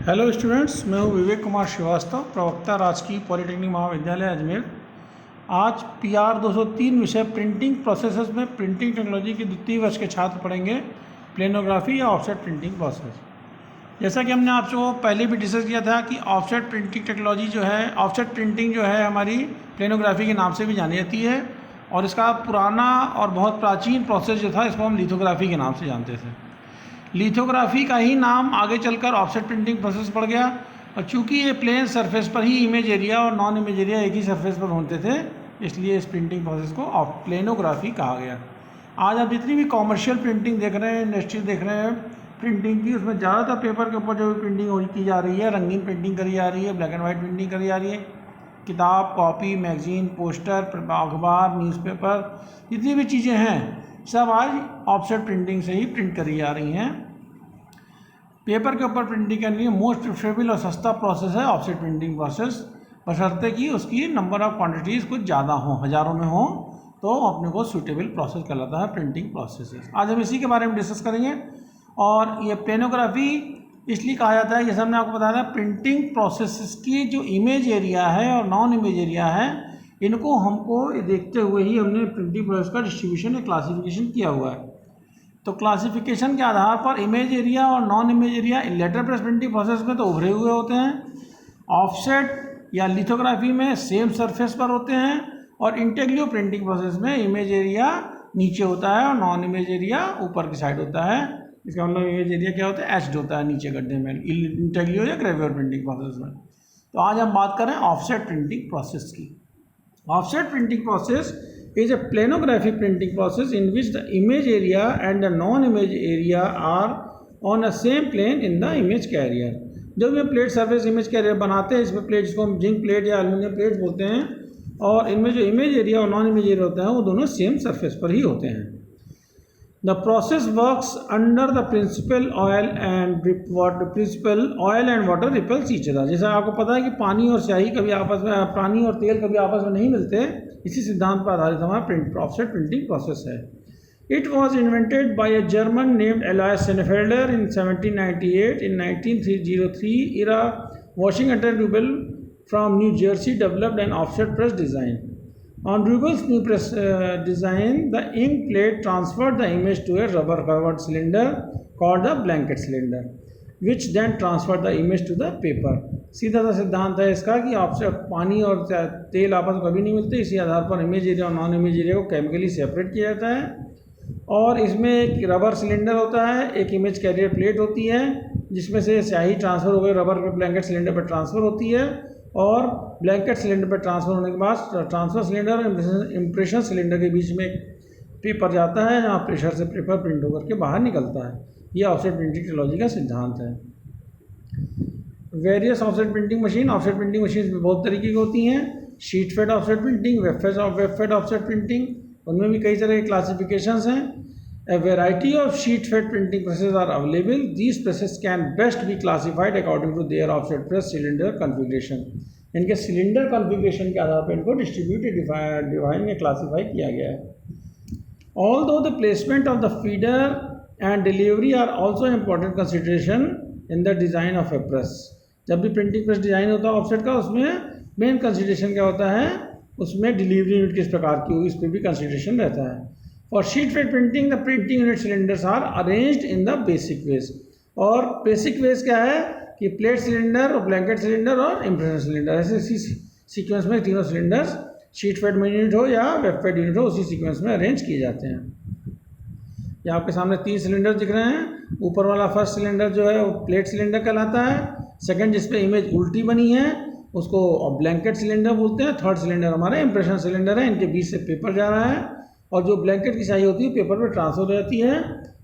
Hello students, मैं हूं विवेक कुमार श्रीवास्तव, प्रवक्ता राजकीय पॉलिटेक्निक महाविद्यालय अजमेर। आज PR 203 विषय प्रिंटिंग प्रोसेसेस में प्रिंटिंग टेक्नोलॉजी के द्वितीय वर्ष के छात्र पढ़ेंगे प्लेनोग्राफी या ऑफसेट प्रिंटिंग प्रोसेस। जैसा कि हमने आपको पहले भी डिस्कस किया था कि ऑफसेट प्रिंटिंग टेक्नोलॉजी जो है, ऑफसेट प्रिंटिंग जो है हमारी प्लेनोग्राफी के नाम से भी जानी जाती है, और इसका पुराना और बहुत प्राचीन प्रोसेस जो था इसको हम लिथोग्राफी के नाम से जानते थे। लिथोग्राफी का ही नाम आगे चलकर ऑफसेट प्रिंटिंग प्रोसेस पड़ गया, और चूंकि ये प्लेन सरफेस पर ही इमेज एरिया और नॉन इमेज एरिया एक ही सरफेस पर होते थे, इसलिए इस प्रिंटिंग प्रोसेस को प्लेनोग्राफी कहा गया। आज आप जितनी भी कॉमर्शियल प्रिंटिंग देख रहे हैं, इंडस्ट्री देख रहे हैं प्रिंटिंग की, उसमें ज़्यादातर पेपर के ऊपर जो प्रिंटिंग की जा रही है, रंगीन प्रिंटिंग करी जा रही है, ब्लैक एंड वाइट प्रिंटिंग करी जा रही है। किताब, कॉपी, मैगजीन, पोस्टर, अखबार, न्यूज़पेपर, जितनी भी चीज़ें हैं सब आज ऑफसेट प्रिंटिंग से ही प्रिंट करी जा रही हैं। पेपर के ऊपर प्रिंटिंग करने के लिए मोस्ट प्रेफरेबल और सस्ता प्रोसेस है ऑफसेट प्रिंटिंग प्रोसेस, बशर्ते कि उसकी नंबर ऑफ़ क्वांटिटीज़ कुछ ज़्यादा हो, हज़ारों में हो, तो अपने को सूटेबल प्रोसेस कहलाता है प्रिंटिंग प्रोसेस। आज हम इसी के बारे में डिस्कस करेंगे। और ये प्लेनोग्राफी इसलिए कहा जाता है, जैसे हमने आपको बताया था, प्रिंटिंग प्रोसेस की जो इमेज एरिया है और नॉन इमेज एरिया है, इनको हमको देखते हुए ही हमने प्रिंटिंग प्रोसेस का डिस्ट्रीब्यूशन या क्लासिफिकेशन किया हुआ है। तो क्लासिफिकेशन के आधार पर इमेज एरिया और non image area letter press printing process में तो उभरे हुए होते हैं, ऑफसेट या लिथोग्राफी में सेम सरफेस पर होते हैं, और इंटेग्लियो प्रिंटिंग प्रोसेस में इमेज एरिया नीचे होता है और नॉन इमेज एरिया ऊपर की साइड होता है। इसका मतलब इमेज एरिया क्या होता है, एच्ड होता है नीचे गड्ढे में, इंटेग्लियो या ग्रेवियर प्रिंटिंग प्रोसेस में। तो आज हम बात करें ऑफसेट प्रिंटिंग प्रोसेस की। Offset printing process is a planographic printing process in which the image area and the non-image area are on a same plane in the image carrier। जब ये plate surface image career बनाते हैं, इसमें plate जिसको हम zinc plate या aluminium plate बोलते हैं, और इनमें जो इमेज एरिया और नॉन इमेज एरिया होता है वो दोनों सेम सरफेस पर ही होते हैं। The process works under the principle oil and water repels each other. जैसा आपको पता है कि पानी और स्याही कभी आपस में, पानी और तेल कभी आपस में नहीं मिलते, इसी सिद्धांत पर आधारित हमारा ऑफसेट प्रिंटिंग प्रोसेस है। It was invented by a German named Alois Senefelder in 1798। In 1903 Ira Washington Rubel from New Jersey developed an offset press design. On Rubel's new press design, the ink plate transferred the image to a rubber-covered cylinder called the blanket cylinder, which then transferred the image to the paper। सीधा सा सिद्धांत है इसका कि आपसे पानी और तेल आपस में कभी नहीं मिलते, इसी आधार पर इमेज एरिया और नॉन इमेज एरिया को केमिकली सेपरेट किया जाता है, और इसमें एक रबर सिलेंडर होता है, एक इमेज कैरियर प्लेट होती है जिसमें से स्याही ट्रांसफ़र हो गई रबर पे ब्लैंकेट सिलेंडर पर ट्रांसफ़र होती है, और ब्लैंकेट सिलेंडर पर ट्रांसफ़र होने के बाद ट्रांसफ़र सिलेंडर और इम्प्रेशन सिलेंडर के बीच में पेपर जाता है, जहाँ प्रेशर से पेपर प्रिंट होकर के बाहर निकलता है। यह ऑफसेट प्रिंटिंग टेक्नोलॉजी का सिद्धांत है। वेरियस ऑफसेट प्रिंटिंग मशीन में बहुत तरीके की होती हैं। Sheet fed offset printing, web fed offset printing, उनमें भी कई तरह के क्लासिफिकेशंस हैं। A variety of sheet fed printing presses are available. These presses can best be classified according to their offset press cylinder configuration। इनके cylinder configuration के आधार पर इनको डिस्ट्रीब्यूटेड डिवाइन में क्लासीफाई किया गया है। Although the placement of the feeder and delivery are also important consideration in the design of a press। जब भी प्रिंटिंग प्रेस डिज़ाइन होता है ऑफसेट का, उसमें मेन कंसिडरेशन क्या होता है, उसमें डिलीवरी यूनिट किस प्रकार की होगी, इस पर भी कंसिडरेशन रहता है। For sheet fed printing, the printing unit cylinders are arranged in the basic ways। और बेसिक वेज क्या है कि प्लेट सिलेंडर और ब्लैंकेट सिलेंडर और इम्प्रेशन सिलेंडर, ऐसे इसी सीक्वेंस में तीनों सिलेंडर्स, शीट फेड यूनिट हो या वेब फेड यूनिट हो, उसी सीक्वेंस में अरेंज किए जाते हैं। ये आपके सामने 3 सिलेंडर दिख रहे हैं। ऊपर वाला फर्स्ट सिलेंडर जो है वो प्लेट सिलेंडर कहलाता है। सेकेंड जिस पे इमेज उल्टी बनी है उसको ब्लैंकेट सिलेंडर बोलते हैं। थर्ड सिलेंडर हमारा इम्प्रेशन सिलेंडर है। इनके बीच से पेपर जा रहा है, और जो ब्लैंकेट की स्याही होती है पेपर पे ट्रांसफर हो जाती है,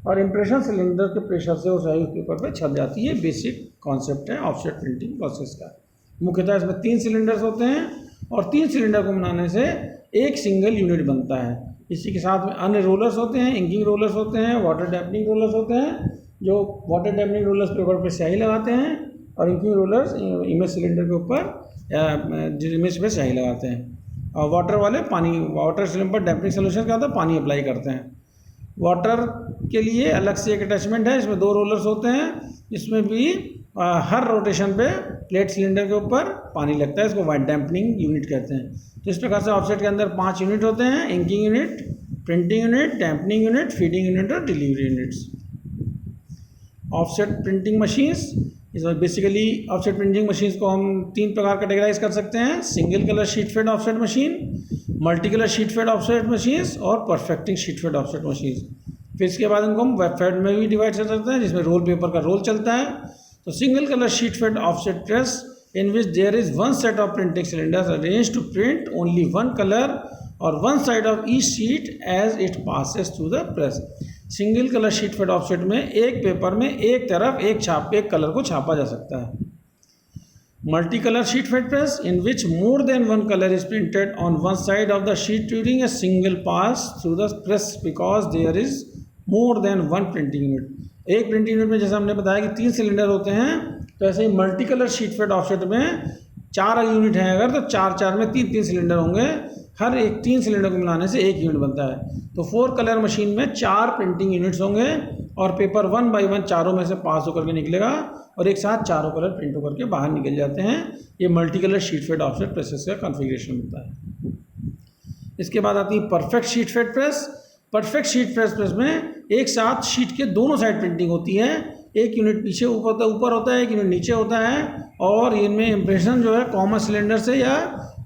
और इम्प्रेशन सिलेंडर के प्रेशर से वो स्याही पेपर पे छप जाती है। बेसिक कॉन्सेप्ट है ऑफसेट प्रिंटिंग प्रोसेस का। मुख्यतः इसमें 3 सिलेंडर्स होते हैं, और 3 सिलेंडर को बनाने से एक सिंगल यूनिट बनता है। इसी के साथ में अन्य रोलर्स होते हैं, इंकिंग रोलर्स होते हैं, वाटर डैम्पनिंग रोलर्स होते हैं। जो वाटर डैम्पनिंग रोलर्स पेपर पर स्याही लगाते हैं, और इंकिंग रोलर्स इमेज सिलेंडर के ऊपर इमेज पर स्याही लगाते हैं। और वाटर वाले पानी, वाटर सिलेंडर पर डैम्पिंग सोल्यूशन क्या होता है, पानी अप्लाई करते हैं। वाटर के लिए अलग से एक अटैचमेंट है, इसमें 2 रोलर्स होते हैं। इसमें भी हर रोटेशन पे प्लेट सिलेंडर के ऊपर पानी लगता है, इसको वाइट डैम्पनिंग यूनिट कहते हैं। तो इस प्रकार से ऑफसेट के अंदर 5 यूनिट होते हैं: inking unit, printing unit, dampening unit, feeding unit और delivery units. Offset printing machines, इसमें बेसिकली ऑफसेट प्रिंटिंग मशीन्स को हम 3 प्रकार कैटेगराइज कर सकते हैं: single colour sheet fed offset machine, multi colour sheet fed offset machines और perfecting sheet fed offset machines. फिर इसके बाद इनको हम वेब फेड में भी डिवाइड कर सकते हैं, जिसमें रोल पेपर का रोल चलता है। तो single colour sheet fed offset press in which there is one set of printing cylinders arranged to print only one color or one side of each sheet as it passes through the press। Single colour sheet fed offset में एक paper में एक तरफ एक colour को छापा जा सकता है। Multi colour sheet fed press in which more than one color is printed on one side of the sheet during a single pass through the press because there is more than one printing unit। एक printing unit में जैसे हमने बताया कि 3 cylinder होते हैं, तो ऐसे ही multi colour sheet fed offset में 4 यूनिट हैं अगर, तो 4 में 3 सिलेंडर होंगे। हर एक 3 सिलेंडर को मिलाने से 1 यूनिट बनता है। तो 4 कलर मशीन में 4 प्रिंटिंग यूनिट्स होंगे और पेपर 1 बाई 1 चारों में से पास होकर के निकलेगा और एक साथ चारों कलर प्रिंट होकर के बाहर निकल जाते हैं। ये multi colour sheet fed offset presses का कॉन्फ़िगरेशन होता है। इसके बाद आती है perfect sheet fed press. Perfect sheet fed press में एक साथ शीट के दोनों साइड प्रिंटिंग होती है। एक यूनिट पीछे ऊपर होता है, एक यूनिट नीचे होता है और इनमें इम्प्रेशन जो है कॉमन सिलेंडर से या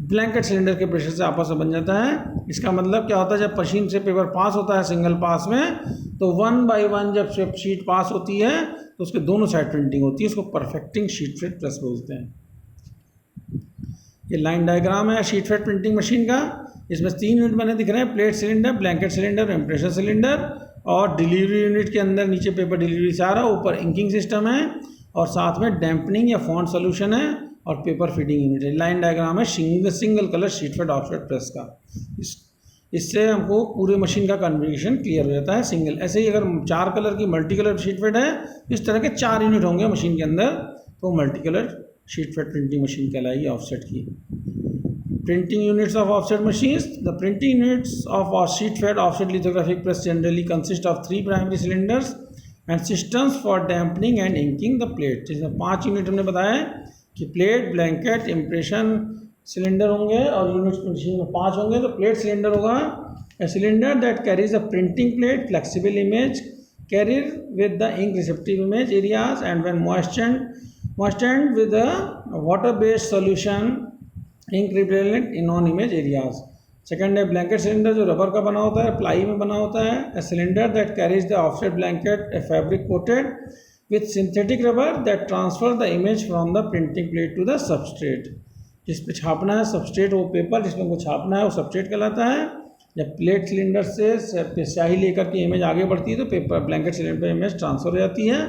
ब्लैंकेट सिलेंडर के प्रेशर से आपस में बन जाता है। इसका मतलब क्या होता है, जब मशीन से पेपर पास होता है सिंगल पास में, तो 1 बाई 1 जब शीट पास होती है तो उसके दोनों साइड प्रिंटिंग होती है। इसको परफेक्टिंग शीट फेड प्रेस बोलते हैं। ये लाइन डायग्राम है शीट फेड प्रिंटिंग मशीन का। इसमें 3 यूनिट बने दिख रहे हैं: plate cylinder, blanket cylinder, impression cylinder. और डिलीवरी यूनिट के अंदर नीचे पेपर डिलीवरी से आ रहा है, ऊपर इंकिंग सिस्टम है और साथ में डैम्पनिंग या फॉन्ट सोल्यूशन है और पेपर फीडिंग यूनिट है। लाइन डायग्राम है single colour sheet fed offset press का। इससे हमको पूरे मशीन का कॉन्फ़िगरेशन क्लियर हो जाता है। सिंगल ऐसे ही अगर 4 कलर की मल्टी कलर शीट फेड है, इस तरह के 4 यूनिट होंगे मशीन के अंदर, तो multi colour sheet fed printing machine कहलाएगी ऑफसेट की। Printing units of offset machines. The printing units of a sheet fed offset lithographic press generally consist of 3 primary cylinders and systems for dampening and inking the plate। जिसमें 5 unit हमने बताया कि plate, blanket, impression cylinder होंगे और unit machine में 5 होंगे। तो plate cylinder होगा a cylinder that carries a printing plate, flexible image carrier with the ink receptive image areas and when moistened with a water based solution ink repellent in non image areas. Second है blanket cylinder, जो rubber का बना होता है, ply में बना होता है। A cylinder that carries the offset blanket a fabric coated with synthetic rubber that transfer the image from the printing plate to the substrate. जिस पे छापना है सबस्ट्रेट, वो पेपर जिसमें को छापना है वो सबस्ट्रेट कहलाता है। जब प्लेट सिलेंडर से स्याही लेकर के इमेज आगे बढ़ती है तो पेपर ब्लैंकेट सिलेंडर पर इमेज ट्रांसफर हो जाती है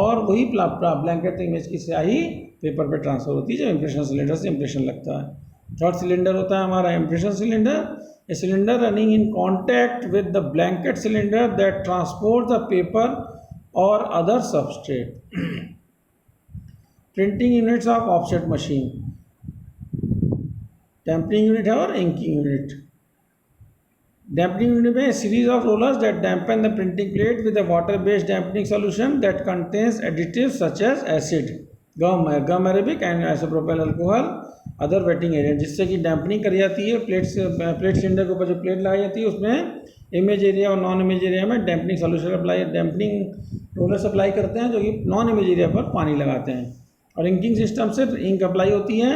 और वही ब्लैंकेट इमेज की स्याही पेपर पे ट्रांसफर होती है जब इम्प्रेशन सिलेंडर से इम्प्रेशन लगता है। थर्ड सिलेंडर होता है हमारा impression cylinder, a cylinder running in contact with the blanket cylinder that transport the paper और other substrate. Printing units of offset machine, dampening unit है और इंकिंग यूनिट। डैम्पनिंग यूनिट में series of rollers that dampen the printing plate with a water based dampening solution that contains additives such as acid, gum arabic and isopropyl alcohol, other wetting agent, जिससे कि dampening करी जाती है। Plate cylinder के ऊपर जो plate लगाई जाती है उसमें इमेज एरिया और नॉन इमेज एरिया में dampening solution dampening roller supply करते हैं, जो कि नॉन इमेज एरिया पर पानी लगाते हैं। और इंकिंग सिस्टम से इंक अप्लाई होती है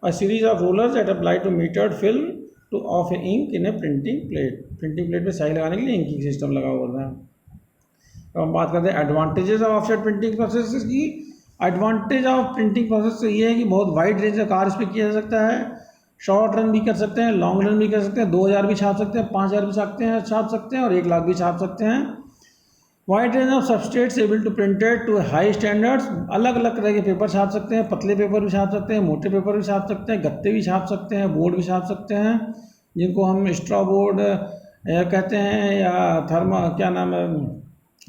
और series of rollers that apply to metered film to of a ink in a printing plate में स्याही लगाने के लिए इंकिंग सिस्टम लगा होता है। तो हम बात करते हैं advantages of offset printing process की। एडवांटेज ऑफ प्रिंटिंग प्रोसेस तो ये है कि बहुत वाइड रेंज का कार्य इस पर किया जा सकता है। शॉर्ट रन भी कर सकते हैं, लॉन्ग रन भी कर सकते हैं, 2000 भी छाप सकते हैं, 5000 भी छाप सकते हैं और 1 लाख भी छाप सकते हैं। Wide range of substrates able to printed to high standards, अलग अलग तरह के पेपर छाप सकते हैं, पतले पेपर भी छाप सकते हैं, मोटे पेपर भी छाप सकते हैं, गत्ते भी छाप सकते हैं, बोर्ड भी छाप सकते हैं, जिनको हम स्ट्रॉ बोर्ड कहते हैं या क्या नाम है,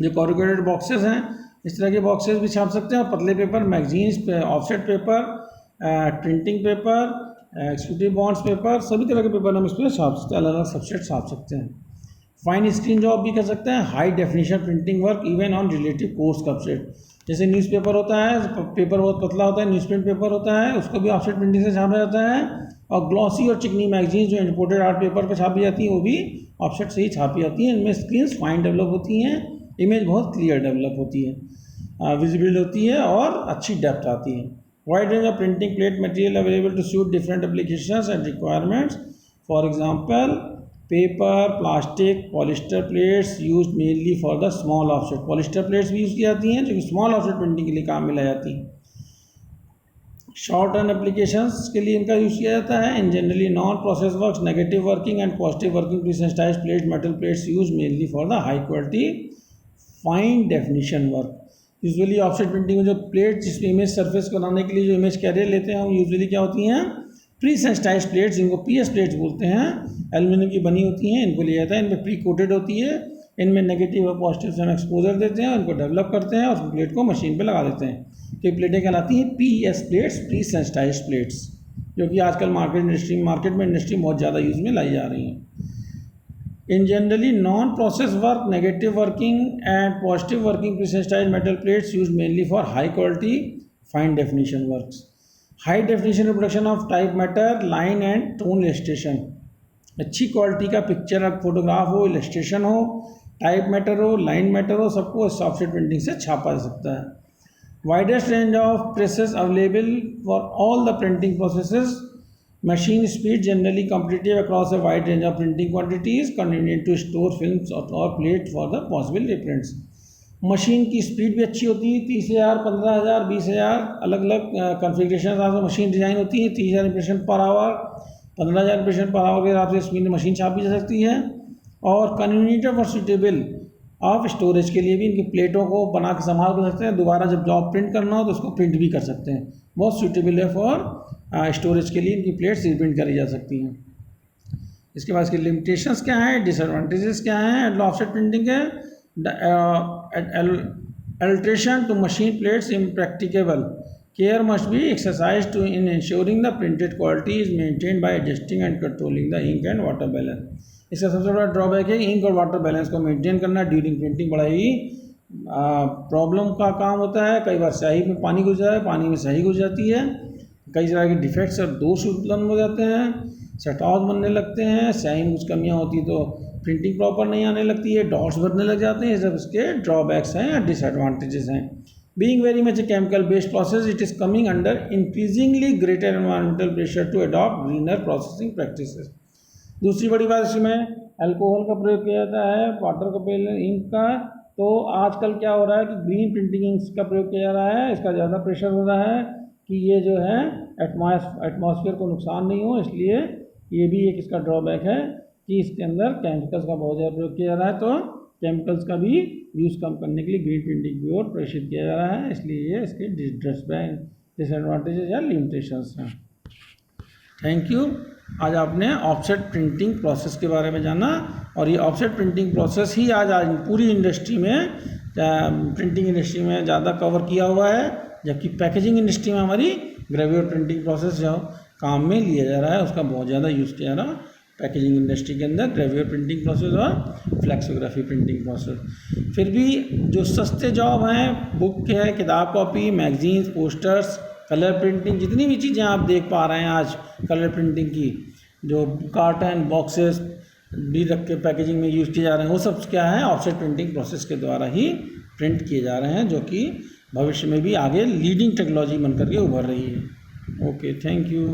जो कॉरुगेटेड बॉक्सेस हैं, इस तरह के बॉक्सेस भी छाप सकते हैं। और पतले paper, magazines, offset paper, printing paper, executive bonds paper, सभी तरह के पेपर हम इसमें छाप सकते हैं, अलग अलग सबस्ट्रेट छाप सकते हैं। फाइन स्क्रीन जॉब भी कर सकते हैं, high definition printing work even on relative course substrate, जैसे न्यूज़पेपर होता है, पेपर बहुत पतला होता है, न्यूज़प्रिंट पेपर होता है, उसको भी ऑफसेट प्रिंटिंग से छापा जाता है। और ग्लॉसी और चिकनी मैगजीन जो इंपोर्टेड आर्ट पेपर पर छापी जाती हैं वो भी ऑफसेट से ही छापी जाती हैं। इनमें स्क्रीन्स फाइन डेवलप होती हैं, इमेज बहुत क्लियर डेवलप होती है, विजिबल होती है और अच्छी डेप्थ आती है। Wide range of printing plate material available to suit different applications and requirements. For example paper, plastic, polyester plates used mainly for the small offset. Polyester plates भी use की जाती हैं जो कि स्मॉल ऑफसेट प्रिंटिंग के लिए काम में लाई जाती हैं। शॉर्ट रन एप्लीकेशंस के लिए इनका यूज़ किया जाता है। In generally non process works, negative working and positive working presensitized plate, metal plates use mainly for the high quality fine definition work. Usually offset printing में जो प्लेट जिसमें image surface बनाने के लिए जो इमेज कैरियर लेते हैं हम यूजुअली क्या होती हैं, प्री सेंसिटाइज्ड प्लेट्स, जिनको पीएस प्लेट्स बोलते हैं, एल्यूमिनियम की बनी होती हैं, इनको लिया जाता है। इनमें प्री कोटेड होती है, इनमें नेगेटिव और पॉजिटिव से हम एक्सपोजर देते हैं, इनको डेवलप करते हैं और प्लेट को मशीन पे लगा देते हैं। तो ये प्लेटें कहलाती हैं PS plates, pre sensitised plates, जो कि आजकल मार्केट में इंडस्ट्री बहुत ज़्यादा यूज़ में लाई जा रही हैं। In generally non-process work, negative working and positive working pre-sensitized metal plates used mainly for high quality fine definition works. High definition reproduction of type matter, line and tone illustration. अच्छी quality का picture अब photograph हो, illustration हो, type matter हो, line matter हो, सबको offset printing से छापा जा सकता है। Widest range of presses available for all the printing processes. Machine speed generally competitive across a wide range of printing quantities, convenient to store films or plate for the possible reprints. Machine की speed भी अच्छी होती है, 30,000, 15,000, 20,000 अलग अलग configuration से machine design होती है। 30,000 impression per hour, 15,000 impression per hour के हिसाब से स्पीड मशीन छापी जा सकती है। और कन्वीनियंट और सूटेबल ऑफ स्टोरेज के लिए भी इनकी प्लेटों को बना के संभाल कर सकते हैं, दोबारा जब जॉब प्रिंट करना हो तो उसको प्रिंट भी कर सकते हैं। बहुत सूटेबल है फॉर स्टोरेज के लिए इनकी प्लेट्स रिप्रिंट करी जा सकती हैं। इसके बाद इसके लिमिटेशंस क्या हैं, डिसएडवांटेजेस क्या हैं ऑफसेट प्रिंटिंग के। Alteration to machine plates impracticable, care must be exercise to in ensuring the printed quality is maintained by adjusting and controlling the ink and water balance. इसका सबसे बड़ा ड्रॉबैक है ink और water balance को maintain करना during printing बड़ा ही problem का काम होता है। कई बार स्याही में पानी घुस जाए, पानी में स्याही घुस जाती है, कई तरह के डिफेक्ट्स और दोष उत्पन्न हो जाते हैं, सटाव बनने लगते हैं, स्याही में कुछ कमियाँ होती तो प्रिंटिंग प्रॉपर नहीं आने लगती है, डॉट्स भरने लग जाते हैं। ये सब इसके ड्रॉबैक्स हैं या डिसएडवांटेजेस हैं। Being very much a chemical based process, it is coming under increasingly greater environmental pressure to adopt greener processing practices. दूसरी बड़ी बात इसमें अल्कोहल का प्रयोग किया जाता है, वाटर का, इंक का। तो आजकल क्या हो रहा है कि ग्रीन प्रिंटिंग इंक्स का प्रयोग किया जा रहा है, इसका ज़्यादा प्रेशर हो रहा है कि ये जो है एटमॉस्फेयर को नुकसान नहीं हो, इसलिए ये भी एक इसका ड्रॉबैक है कि इसके अंदर केमिकल्स का बहुत ज़्यादा प्रयोग किया जा रहा है। तो केमिकल्स का भी यूज़ कम करने के लिए ग्रीन प्रिंटिंग की ओर प्रेरित किया जा रहा है, इसलिए ये इसके डिसएडवांटेजेस या लिमिटेशंस हैं। Thank you. आज आपने ऑफसेट प्रिंटिंग प्रोसेस के बारे में जाना, और ये ऑफसेट प्रिंटिंग प्रोसेस ही आज पूरी इंडस्ट्री में, प्रिंटिंग इंडस्ट्री में ज़्यादा कवर किया हुआ है, जबकि पैकेजिंग इंडस्ट्री में हमारी ग्रेवियर प्रिंटिंग प्रोसेस जो काम में लिया जा रहा है उसका बहुत ज़्यादा यूज़ किया जा रहा है पैकेजिंग इंडस्ट्री के अंदर, ग्रेवियर प्रिंटिंग प्रोसेस और फ्लेक्सोग्राफी प्रिंटिंग प्रोसेस। फिर भी जो सस्ते जॉब हैं, बुक है, किताब copy, magazines, posters, colour printing, जितनी भी चीज़ें आप देख पा रहे हैं आज कलर प्रिंटिंग की, जो कार्टन बॉक्सेस भी रख के पैकेजिंग में यूज़ किए जा रहे हैं, वो सब क्या है ऑफसेट प्रिंटिंग प्रोसेस के द्वारा ही प्रिंट किए जा रहे हैं, जो कि भविष्य में भी आगे लीडिंग टेक्नोलॉजी बन करके उभर रही है। Okay, thank you.